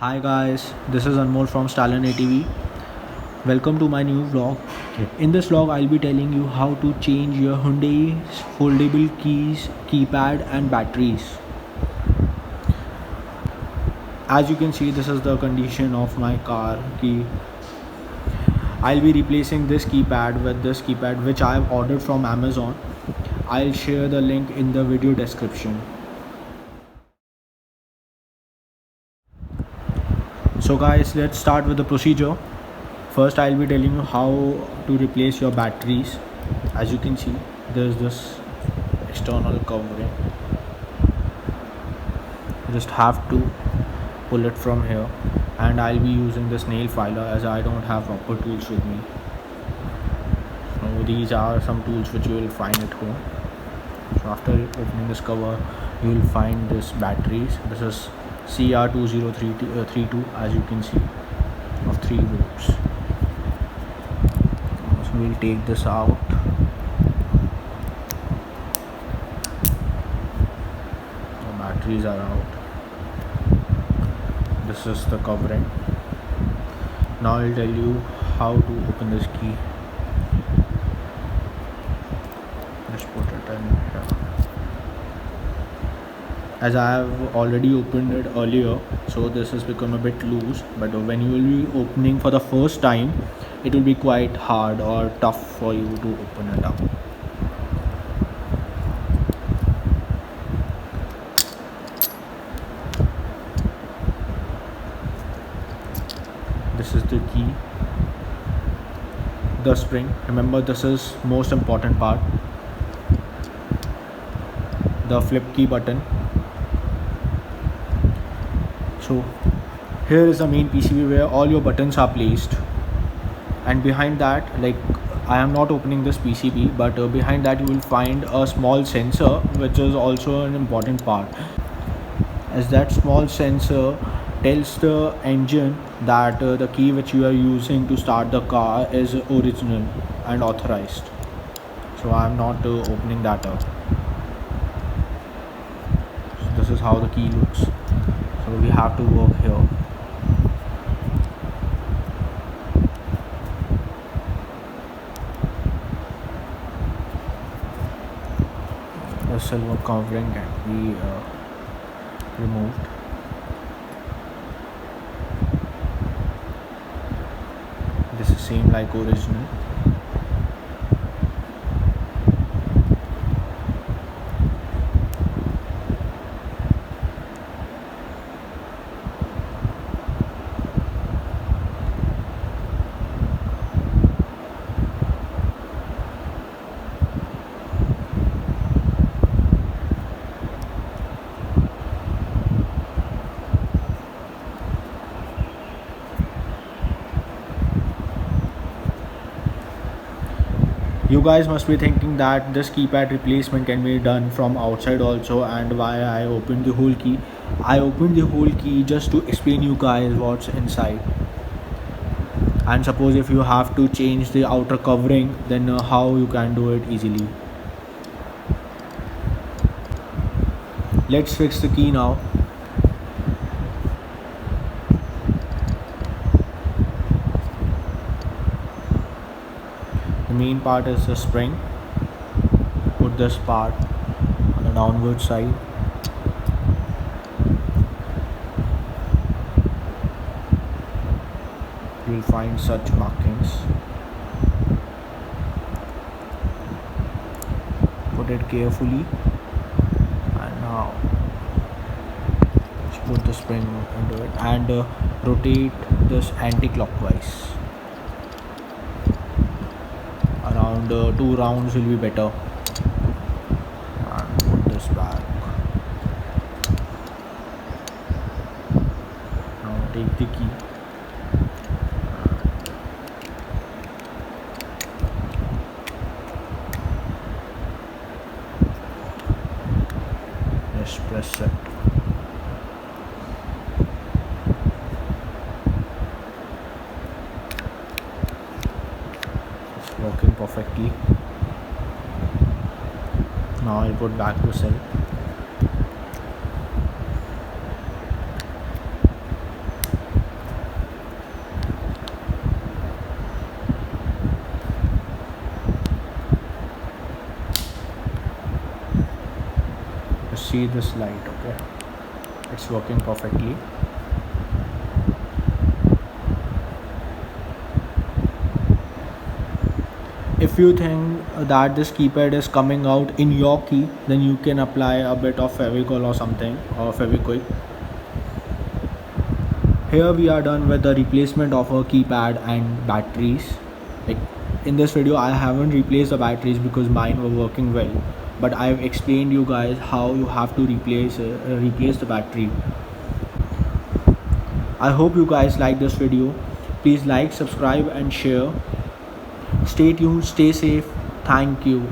Hi guys, this is Anmol from Stalin ATV. Welcome to my new vlog. In this vlog, I'll be telling you how to change your Hyundai's foldable keys, keypad, and batteries. As you can see, this is the condition of my car key. I'll be replacing this keypad with this keypad which I have ordered from Amazon. I'll share the link in the video description. So guys, let's start with the procedure. First, I'll be telling you how to replace your batteries. As you can see, there's this external covering. You just have to pull it from here, and I'll be using this nail filer as I don't have proper tools with me. So these are some tools which you will find at home. So after opening this cover, you will find this batteries. This is CR2032 as you can see, of 3 volts. So we'll take this out. The batteries are out. This is the covering. Now I'll tell you how to open this key. Just put it in here. As I have already opened it earlier, so this has become a bit loose, but when you will be opening for the first time, it will be quite hard or tough for you to open it up. This is the key, the spring. Remember, this is most important part. The flip key button. So here is the main PCB where all your buttons are placed, and behind that, like, I am not opening this PCB, but behind that you will find a small sensor which is also an important part, as that small sensor tells the engine that the key which you are using to start the car is original and authorized. So I am not opening that up. So this is how the key looks. So we have to work here. The silver covering can be removed. This is same like original. You guys must be thinking that this keypad replacement can be done from outside also, and why I opened the whole key. I opened the whole key just to explain you guys what's inside. And suppose if you have to change the outer covering, then how you can do it easily. Let's fix the key now. The main part is the spring. Put this part on the downward side. You will find such markings. Put it carefully, and now just put the spring into it and rotate this anti-clockwise. Around 2 rounds will be better. And put this back. Now take the key. Just press it. It's working perfectly. Now I'll put back to cell. see this light. Okay, it's working perfectly. If you think that this keypad is coming out in your key, then you can apply a bit of Fevicol or something, or Fevikwik. Here we are done with the replacement of a keypad and batteries. Like in this video I haven't replaced the batteries because mine were working well, but I've explained you guys how you have to replace the battery. I hope you guys like this video. Please like, subscribe and share. Stay tuned, stay safe. Thank you.